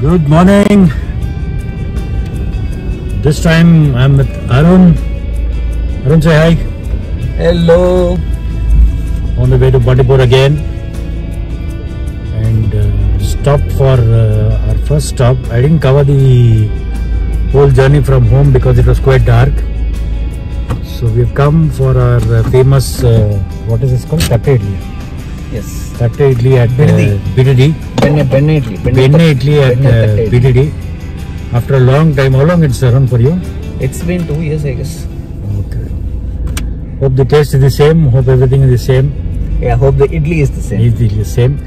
Good morning. This time I'm with Arun. Arun, say hi. Hello. On the way to Bandipur again. And stopped for our first stop. I didn't cover the whole journey from home because it was quite dark. So we've come for our famous, what is this called? Tatte Idli. Yes. Tatte Idli at BDD. Benne Idli at BDD. After a long time. How long it's Arun for you? It's been 2 years, I guess. Okay. Hope the taste is the same. Hope everything is the same. Yeah, hope the idli is the same. Idli is the same.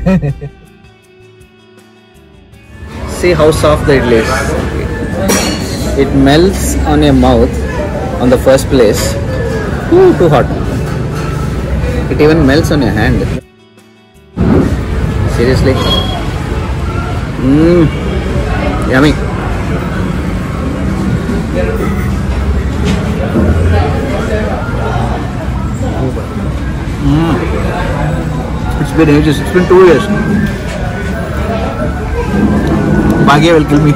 See how soft the idli is. It melts on your mouth on the first place. Ooh, too hot. It even melts on your hand. Seriously. Yummy. It's been ages. It's been 2 years. Bhagya will kill me.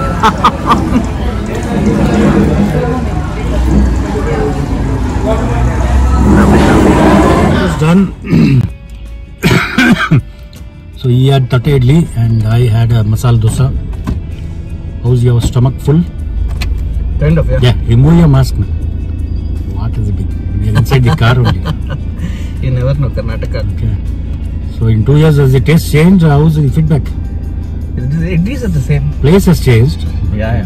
It's done. So he had Tatte Idli and I had a masala dosa. How's your stomach full? Kind of, yeah. Yeah, remove your mask now. What is the big? We are inside the car only. You never know, Karnataka. Okay. So in 2 years, has the taste changed? How's the feedback? Idlis are the same. Place has changed. Yeah.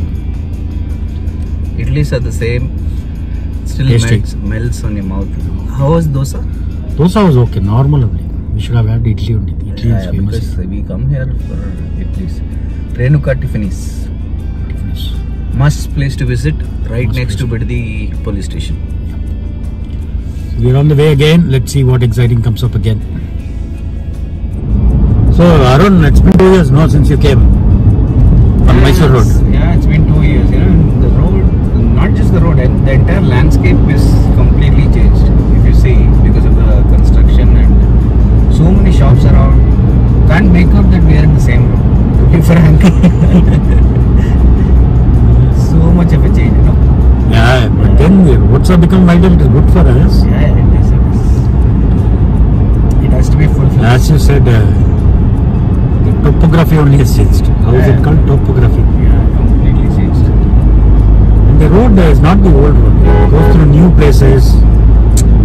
Idlis are the same. Still melts on your mouth. How was dosa? Dosa was okay, normal only. We should have had idli only. Idli is famous. Because we come here for idlis. Renuka Tiffany's. Must place to visit, right next to Biddi police station. So we're on the way again. Let's see what exciting comes up again. So Arun, it's been 2 years now since you came on Mysore Road. Yeah, it's been 2 years. You know, the road, not just the road, the entire landscape is completely changed. If you see, because of the construction and so many shops around. Can't make out that we are in the same road, to be frank. So much of a change, you know. Yeah, but then the roads have become wider. It is good for us. Yeah, it is. It has to be fulfilled. As you said, the topography only has changed. How is it called? Topography. Yeah, completely changed. And the road is not the old road. It goes through new places.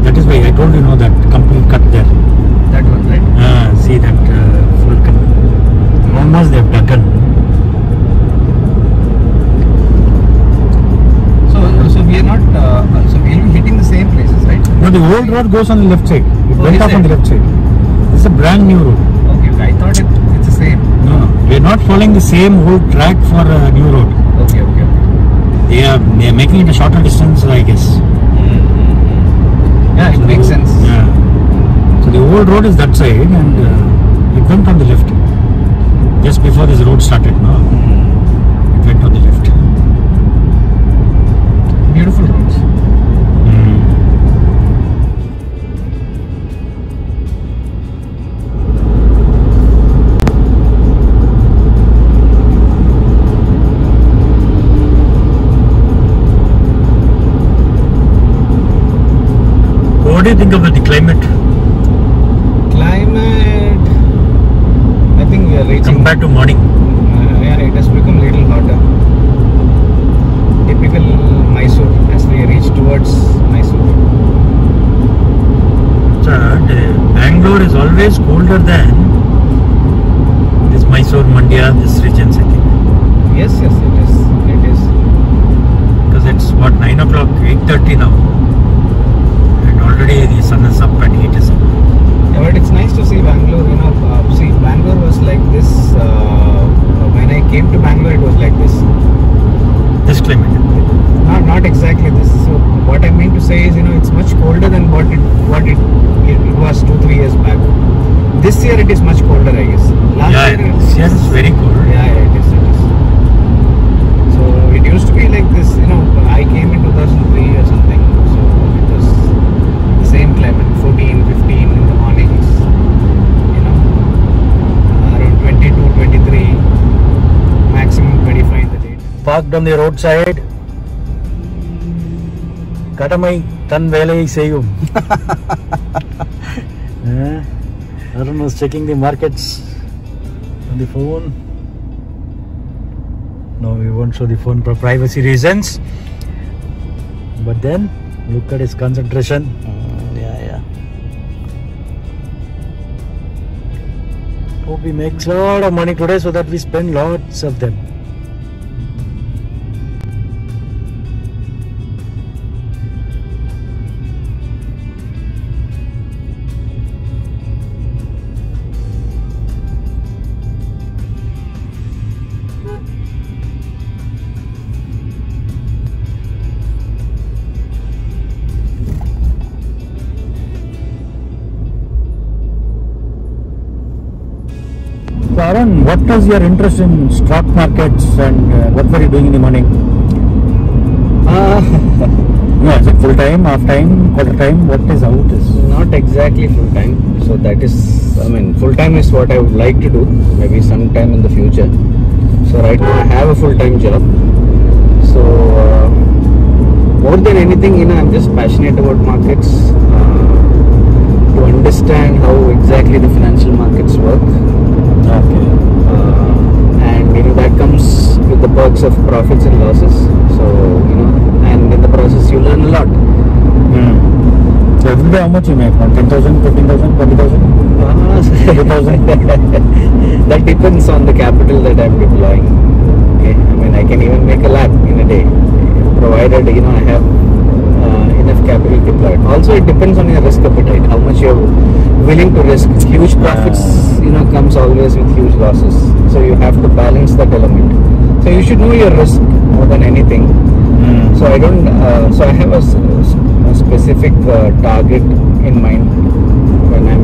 That is why I told you, that complete cut there. That one, right? See that full cut. Almost they have done. So we are not. So we will be hitting the same places, right? No, the old road goes on the left side. It went off on the left side. It's a brand new road. Okay, I thought it's the same. No, we are not following the same old track for a new road. Okay. They are making it a shorter distance, I guess. Yeah, it makes sense. Yeah. So the old road is that side, and it went on the left. Just before this road started, no? It went on the left. Beautiful roads. What do you think about the climate? Climate, I think we are reaching. Compared to morning? Yeah, it has become a little hotter. Typical Mysore as we reach towards Mysore. Bangalore is always colder than this Mysore, Mandya, this regions, I think. Yes, it is. Because it's what, 9 o'clock, 8:30 now. And already the sun is up and heat is up. Yeah, but it's nice to see Bangalore. Bangalore was like this. When I came to Bangalore, it was like this. This climate. Not exactly this. So what I mean to say is, it's much colder than what it was 2-3 years back. This year it is much colder, I guess. This year is very cold. Yeah, it is. So it used to be like this. I came in 2003 or something. So it was the same climate, 14, 15 in the mornings. Around 22, 23, maximum parked on the roadside. Kadamai tan velai seiyum. Arun was checking the markets on the phone. No, we won't show the phone for privacy reasons. But then, look at his concentration. Yeah. Hope he makes a lot of money today so that we spend lots of them. Arun, what was your interest in stock markets and what were you doing in the morning? No, is it full time, half time, quarter time? What is how it is? Not exactly full time. So that is, I mean, full time is what I would like to do, maybe sometime in the future. So right now I have a full time job. So more than anything, I'm just passionate about markets, to understand how exactly the financial markets work. Okay. And that comes with the perks of profits and losses. So and in the process you learn a lot. So every day how much you make? 10,000, 15,000, 20,000, 30,000? That depends on the capital that I'm deploying. Okay, I mean I can even make a lakh in a day, provided I have enough capital deployed. Also it depends on your risk appetite, how much you're willing to risk. Huge profits comes always with huge losses, so you have to balance that element. So you should know your risk more than anything. So I don't so I have a specific target in mind when I'm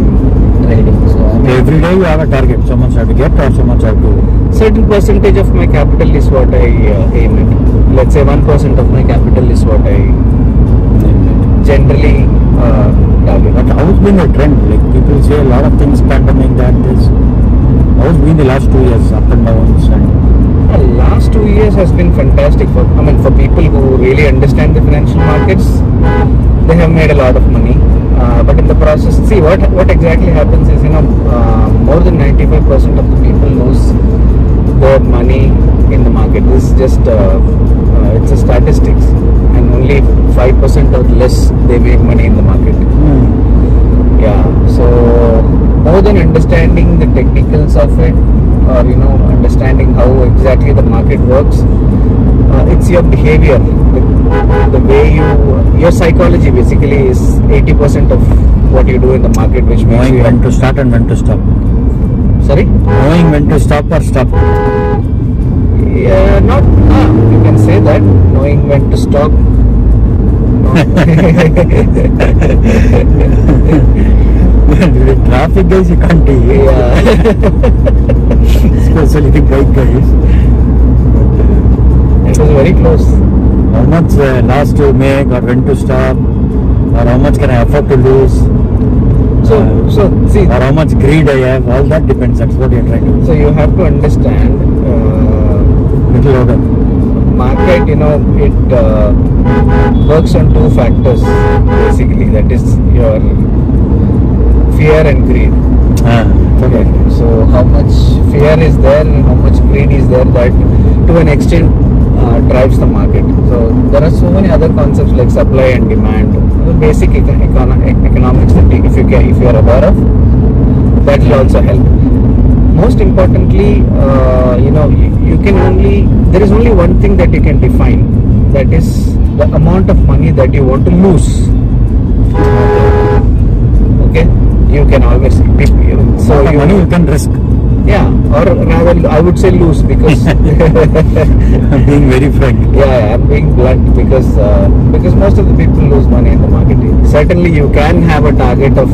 trading. So every day you have a target, so much I have to get or so much I have to... Certain percentage of my capital is what I aim at. Let's say 1% of my capital is what I generally target. But how's been the trend? Like people say a lot of things, pandemic, that, this. How's been the last 2 years, up and downs? And the last 2 years has been fantastic for people who really understand the financial markets. They have made a lot of money, but in the process, see what exactly happens is more than 95% of the people lose their money in the market. This is just it's a statistics, and only 5% or less they make money in the market. Yeah, so more than understanding the technicals of it, or understanding how exactly the market works, it's your behavior, the way your psychology basically is 80% of what you do in the market, which makes knowing when to start and when to stop. Sorry? Knowing when to stop or stop. Yeah, you can say that, knowing when to stop. The traffic guys you can't do. Yeah. Especially the bike guys. It was very close. How much loss to make or when to stop, or how much can I afford to lose? So see, or how much greed I have, all that depends. That's what you're trying to do. So you have to understand Little louder. market, it works on two factors basically, that is your fear and greed. Okay. So how much fear is there and how much greed is there, that to an extent drives the market. So there are so many other concepts like supply and demand, basic economics that if you are aware of, that will also help. Most importantly, there is only one thing that you can define, that is the amount of money that you want to lose. Okay, you can always So money you can risk. Yeah, or rather I would say lose, because I'm being very frank. Yeah, I'm being blunt, because most of the people lose money in the market. Certainly you can have a target of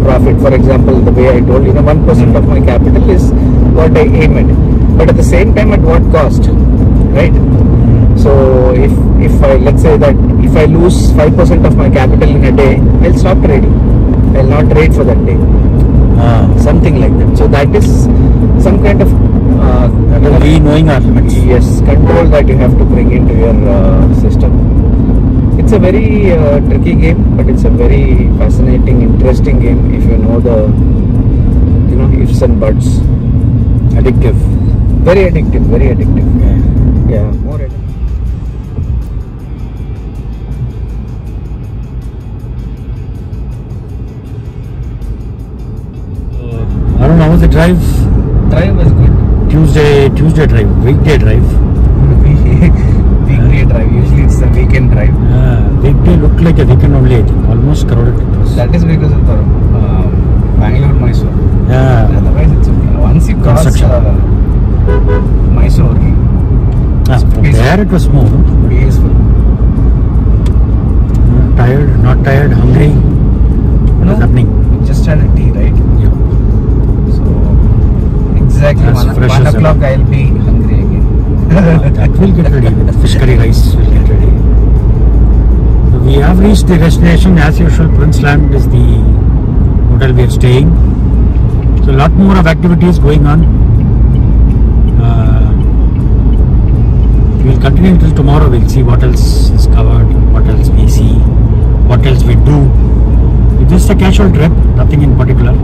profit. For example, the way I told 1% of my capital is what I aim at, but at the same time at what cost, right? So if let's say that if I lose 5% of my capital in a day, I'll stop trading. I'll not trade for that day. Something like that. So that is some kind of we knowing knowing our limits. Yes, control that you have to bring into your system. It's a very tricky game, but it's a very fascinating, interesting game if you know the ifs and buts. Addictive. Very addictive, very addictive. Yeah, more addictive. Arun, how was the drive? Drive was good. Tuesday drive, weekday drive. Weekday drive. Usually it's the weekend drive. Weekday looked like a weekend only, I think. Almost crowded it was. That is because of the Bangalore, Mysore. Yeah. Otherwise it's okay. Once you cross Mysore, From there it was smooth. peaceful. Tired, not tired, hungry. What is happening? We just had a tea, right? Yeah. So exactly As fresh 1 as o'clock ever. I'll be hungry again. That will get ready with fish curry rice. Will get ready. So we have reached the destination as usual. Princeland is the hotel we are staying. So a lot more of activities going on. We will continue until tomorrow. We'll see what else is covered, what else we see, what else we do. It's just a casual trip, nothing in particular.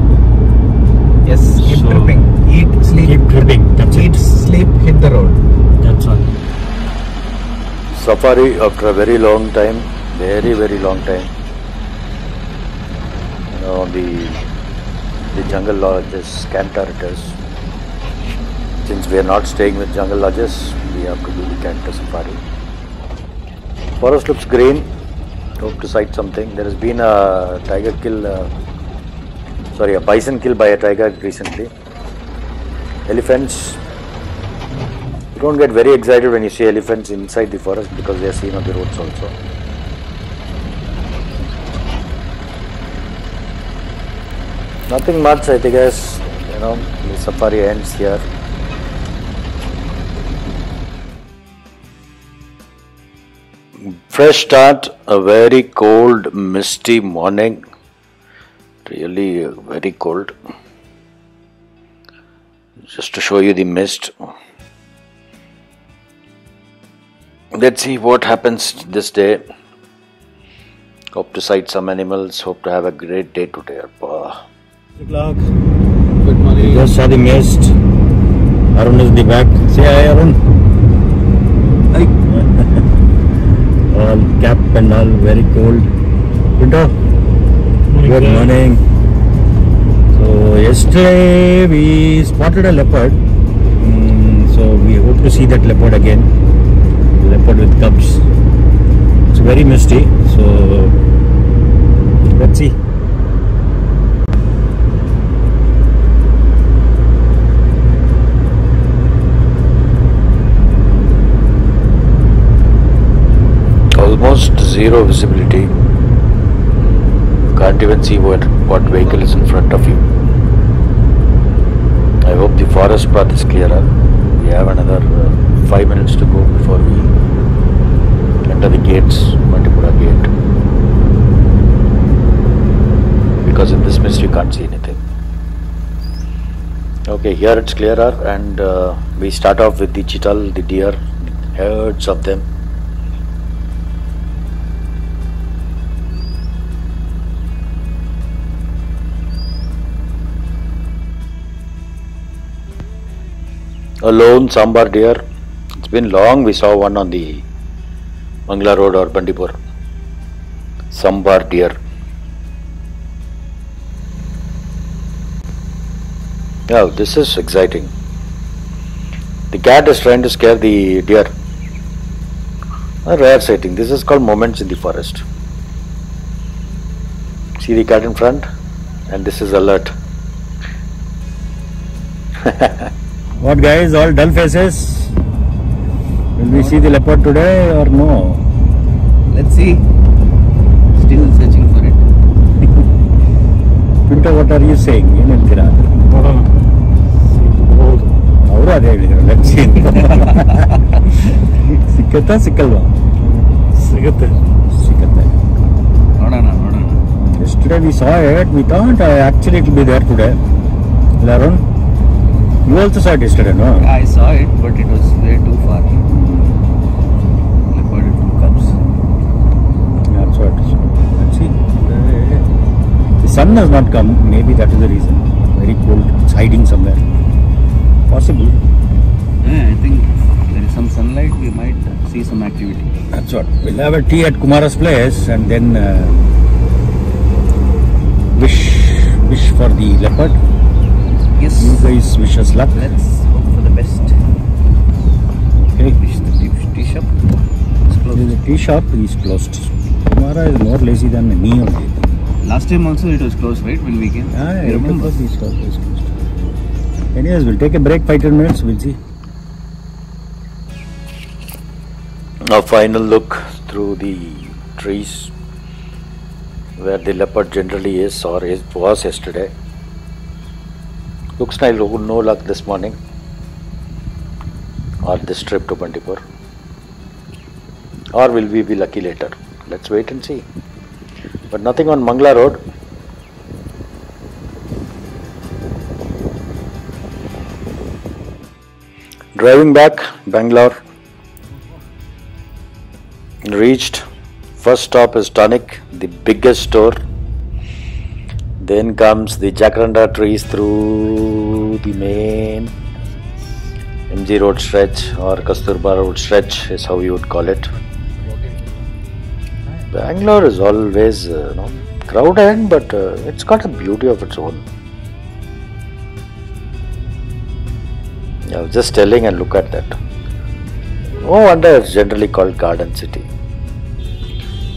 Yes, keep So, tripping. Eat, sleep. Keep tripping. That's Eat, it. sleep, hit the road. That's all. Safari after a very long time, very long time. The jungle lodges, Canter it is. Since we are not staying with jungle lodges, we have to do the Canter safari. Forest looks green. Hope to sight something. There has been a a bison kill by a tiger recently. Elephants. You don't get very excited when you see elephants inside the forest because they are seen on the roads also. Nothing much, I guess. The safari ends here. Fresh start, a very cold, misty morning. Really very cold. Just to show you the mist. Let's see what happens this day. Hope to sight some animals. Hope to have a great day today. Good luck. Good morning. Just saw the mist. Arun is in the back. Say hi, Arun. Hi. All cap and all, very cold. Pinto. Good morning. So yesterday we spotted a leopard. So we hope to see that leopard again. Leopard with cubs. It's very misty. So let's see. Almost zero visibility. Can't even see what vehicle is in front of you. I hope the forest path is clearer. We have another 5 minutes to go before we enter the gates, Mandipura gate. Because in this mist you can't see anything. Okay, here it's clearer, and we start off with the chital, the deer, herds of them. A lone sambar deer. It's been long we saw one on the Mangla Road or Bandipur. Sambar deer. Oh, this is exciting. The cat is trying to scare the deer. A rare sighting. This is called moments in the forest. See the cat in front? And this is alert. What guys, all dull faces? Will we see the leopard today or no? Let's see. Still searching for it. Pinto, what are you saying? ಏನು ಹೇಳ್ತೀರಾ? ಅವರು ಅದೇ ಹೇಳಿದ್ರು. Let's see. ಸಿಕ್ಕತ್ತಾ ಸಿಕ್ಕಲ್ವಾ? ಸಿಗುತ್ತೆ. ನೋಡೋಣ. Yesterday we saw it. We thought actually it will be there today. Arun? You also saw it yesterday, no? I saw it, but it was way too far. Leopard 2 cubs. That's what. Let's see. The sun has not come. Maybe that is the reason. Very cold. It's hiding somewhere. Possible. Yeah, I think if there is some sunlight, we might see some activity. That's what. We'll have a tea at Kumara's place and then wish for the leopard. Yes. You guys wish us luck. Let's hope for the best. Okay. Wish the tea shop is closed. The tea shop is closed. Kumara is more lazy than me only. Last time also it was closed, right? When we came. Yeah, You remember? it's closed. Anyways, we'll take a break, 5-10 minutes. We'll see. A final look through the trees where the leopard generally is or was yesterday. Looks like no luck this morning or this trip to Bandipur. Or will we be lucky later? Let's wait and see. But nothing on Mangla Road. Driving back, Bangalore. Reached. First stop is Tonic, the biggest store. Then comes the jacaranda trees through the main MG Road stretch or Kasturba Road stretch is how you would call it. Bangalore is always crowded, but it's got a beauty of its own. I was just telling, and look at that. No wonder it's generally called Garden City.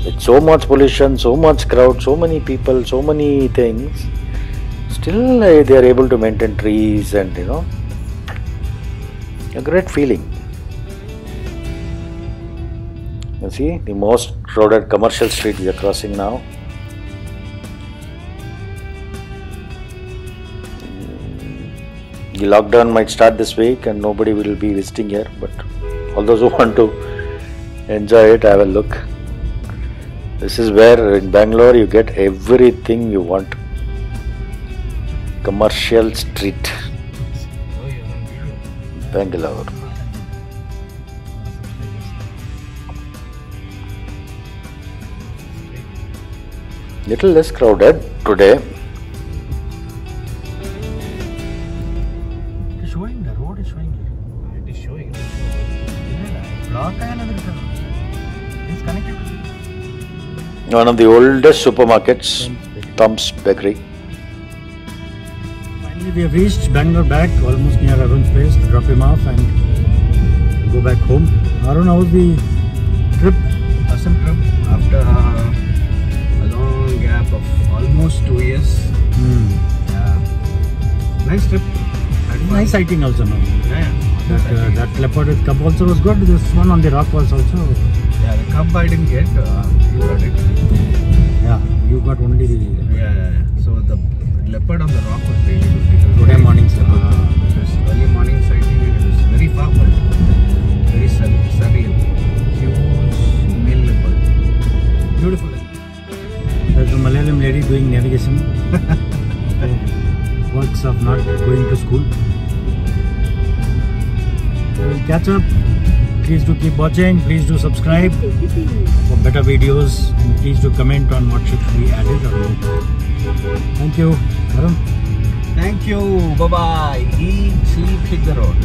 With so much pollution, so much crowd, so many people, so many things, still they are able to maintain trees and a great feeling. You see, the most crowded commercial street we are crossing now. The lockdown might start this week and nobody will be visiting here, but all those who want to enjoy it, have a look. This is where in Bangalore you get everything you want. Commercial street. Bangalore. Little less crowded today. It is showing, the road is showing here. It is showing. It's connected. One of the oldest supermarkets, Tom's Bakery. Finally, we have reached Bangalore back, almost near Arun's place, to drop him off and go back home. Arun, how was the trip? Awesome trip after a long gap of almost 2 years. Nice trip. Nice sighting also now. Yeah. That leopard cub also was good. This one on the rock was also. Yeah, the cub I didn't get. You got it. Yeah, you got only the. Yeah. So the leopard on the rock was really good. Today morning's leopard. It was early morning sighting and it was very far, but very surreal. Huge male leopard. Beautiful. There's a Malayalam lady doing navigation. Works of not going to school. We'll catch up. Please do keep watching. Please do subscribe for better videos. And please do comment on what should be added or no. Thank you. Arun. Thank you. Bye bye. Eat, sleep, hit the road.